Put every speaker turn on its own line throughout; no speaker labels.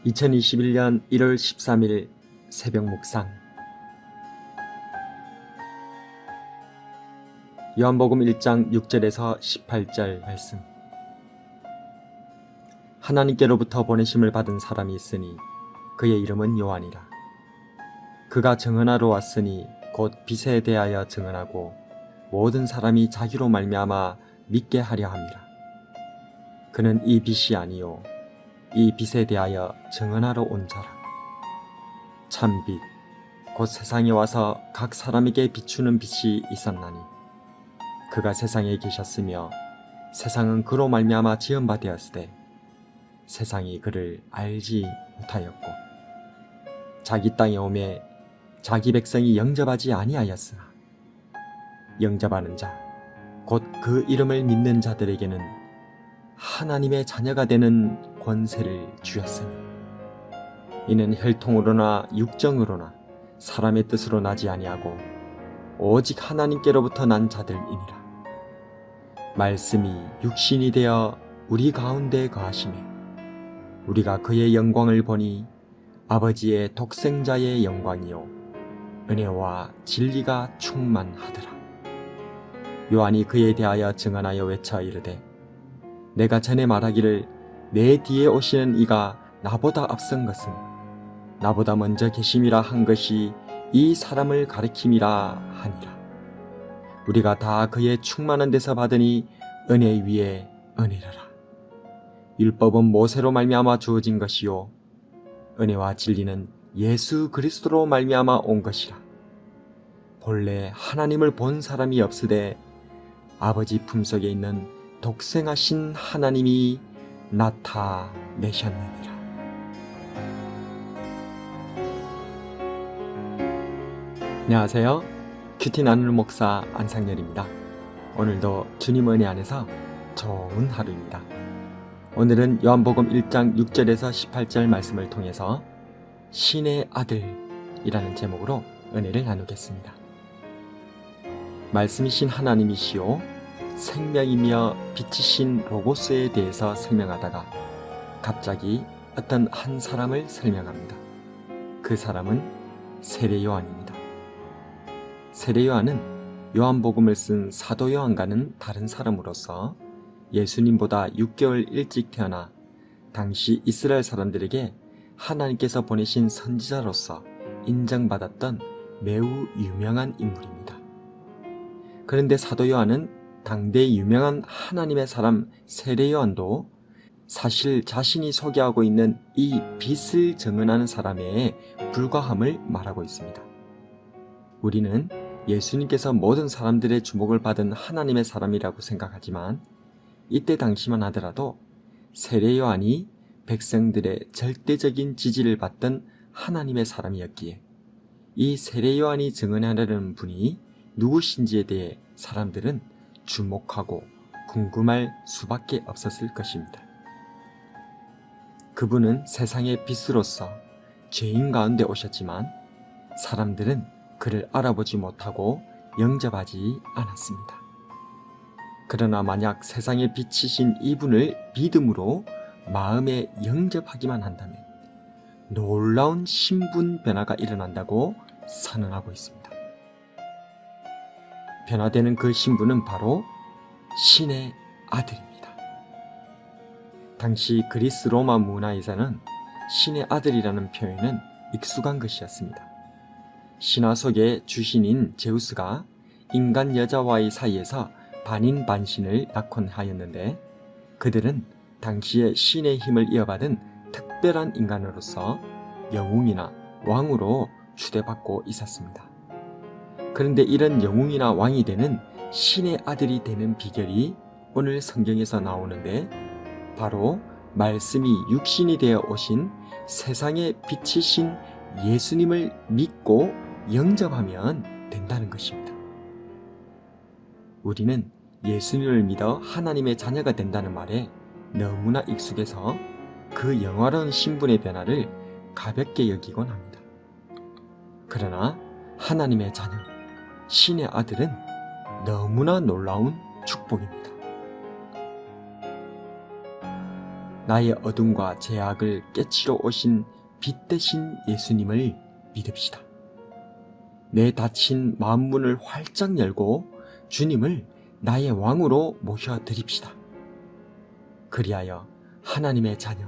2021년 1월 13일 새벽 묵상. 요한복음 1장 6절에서 18절 말씀. 하나님께로부터 보내심을 받은 사람이 있으니 그의 이름은 요한이라. 그가 증언하러 왔으니 곧 빛에 대하여 증언하고 모든 사람이 자기로 말미암아 믿게 하려 함이라. 그는 이 빛이 아니요 이 빛에 대하여 증언하러 온 자라. 참 빛, 곧 세상에 와서 각 사람에게 비추는 빛이 있었나니 그가 세상에 계셨으며 세상은 그로 말미암아 지은 바 되었으되 세상이 그를 알지 못하였고 자기 땅에 오매 자기 백성이 영접하지 아니하였으나 영접하는 자, 곧 그 이름을 믿는 자들에게는 하나님의 자녀가 되는 권세를 주었으니 이는 혈통으로나 육정으로나 사람의 뜻으로 나지 아니하고 오직 하나님께로부터 난 자들이니라. 말씀이 육신이 되어 우리 가운데 거하시매 우리가 그의 영광을 보니 아버지의 독생자의 영광이요 은혜와 진리가 충만하더라. 요한이 그에 대하여 증언하여 외쳐 이르되 내가 전에 말하기를 내 뒤에 오시는 이가 나보다 앞선 것은 나보다 먼저 계심이라 한 것이 이 사람을 가리킴이라 하니라. 우리가 다 그의 충만한 데서 받으니 은혜 위에 은혜라라. 율법은 모세로 말미암아 주어진 것이요 은혜와 진리는 예수 그리스도로 말미암아 온 것이라. 본래 하나님을 본 사람이 없으되 아버지 품속에 있는 독생하신 하나님이 나타내셨느니라. 안녕하세요. 큐티 나누는 목사 안상열입니다. 오늘도 주님 은혜 안에서 좋은 하루입니다. 오늘은 요한복음 1장 6절에서 18절 말씀을 통해서 신의 아들이라는 제목으로 은혜를 나누겠습니다. 말씀이신 하나님이시요 생명이며 빛이신 로고스에 대해서 설명하다가 갑자기 어떤 한 사람을 설명합니다. 그 사람은 세례 요한입니다. 세례 요한은 요한복음을 쓴 사도 요한과는 다른 사람으로서 예수님보다 6개월 일찍 태어나 당시 이스라엘 사람들에게 하나님께서 보내신 선지자로서 인정받았던 매우 유명한 인물입니다. 그런데 사도 요한은 당대 유명한 하나님의 사람 세례 요한도 사실 자신이 소개하고 있는 이 빛을 증언하는 사람에 불과함을 말하고 있습니다. 우리는 예수님께서 모든 사람들의 주목을 받은 하나님의 사람이라고 생각하지만 이때 당시만 하더라도 세례 요한이 백성들의 절대적인 지지를 받던 하나님의 사람이었기에 이 세례 요한이 증언하려는 분이 누구신지에 대해 사람들은 주목하고 궁금할 수밖에 없었을 것입니다. 그분은 세상의 빛으로서 죄인 가운데 오셨지만 사람들은 그를 알아보지 못하고 영접하지 않았습니다. 그러나 만약 세상의 빛이신 이분을 믿음으로 마음에 영접하기만 한다면 놀라운 신분 변화가 일어난다고 선언하고 있습니다. 변화되는 그 신분은 바로 신의 아들입니다. 당시 그리스 로마 문화에서는 신의 아들이라는 표현은 익숙한 것이었습니다. 신화 속의 주신인 제우스가 인간 여자와의 사이에서 반인반신을 낳곤 하였는데 그들은 당시에 신의 힘을 이어받은 특별한 인간으로서 영웅이나 왕으로 추대받고 있었습니다. 그런데 이런 영웅이나 왕이 되는 신의 아들이 되는 비결이 오늘 성경에서 나오는데 바로 말씀이 육신이 되어 오신 세상의 빛이신 예수님을 믿고 영접하면 된다는 것입니다. 우리는 예수님을 믿어 하나님의 자녀가 된다는 말에 너무나 익숙해서 그 영화로운 신분의 변화를 가볍게 여기곤 합니다. 그러나 하나님의 자녀, 신의 아들은 너무나 놀라운 축복입니다. 나의 어둠과 죄악을 깨치러 오신 빛 대신 예수님을 믿읍시다. 내 닫힌 마음문을 활짝 열고 주님을 나의 왕으로 모셔드립시다. 그리하여 하나님의 자녀,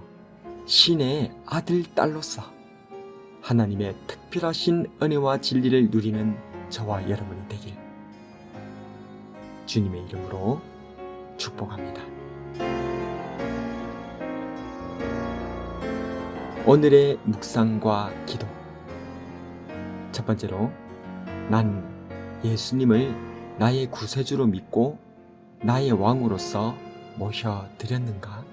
신의 아들, 딸로서 하나님의 특별하신 은혜와 진리를 누리는 저와 여러분이 되길 주님의 이름으로 축복합니다. 오늘의 묵상과 기도. 첫 번째로, 난 예수님을 나의 구세주로 믿고 나의 왕으로서 모셔드렸는가?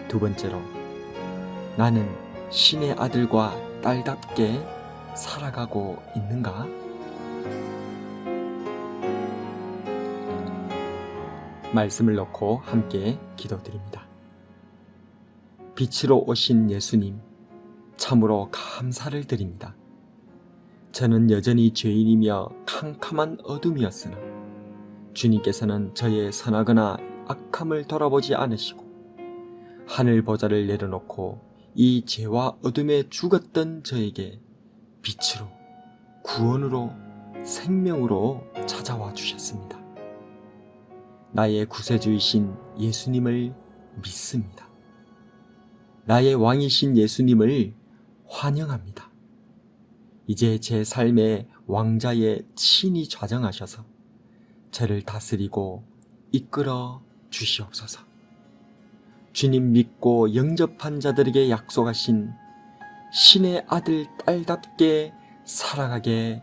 두 번째로, 나는 신의 아들과 딸답게 살아가고 있는가? 말씀을 넣고 함께 기도드립니다. 빛으로 오신 예수님, 참으로 감사를 드립니다. 저는 여전히 죄인이며 캄캄한 어둠이었으나 주님께서는 저의 선하거나 악함을 돌아보지 않으시고 하늘 보좌를 내려놓고 이 죄와 어둠에 죽었던 저에게 빛으로, 구원으로, 생명으로 찾아와 주셨습니다. 나의 구세주이신 예수님을 믿습니다. 나의 왕이신 예수님을 환영합니다. 이제 제 삶의 왕자의 친히 좌정하셔서 저를 다스리고 이끌어 주시옵소서. 주님 믿고 영접한 자들에게 약속하신 신의 아들, 딸답게 살아가게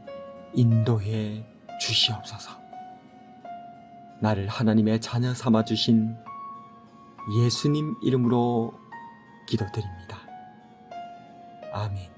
인도해 주시옵소서. 나를 하나님의 자녀 삼아 주신 예수님 이름으로 기도드립니다. 아멘.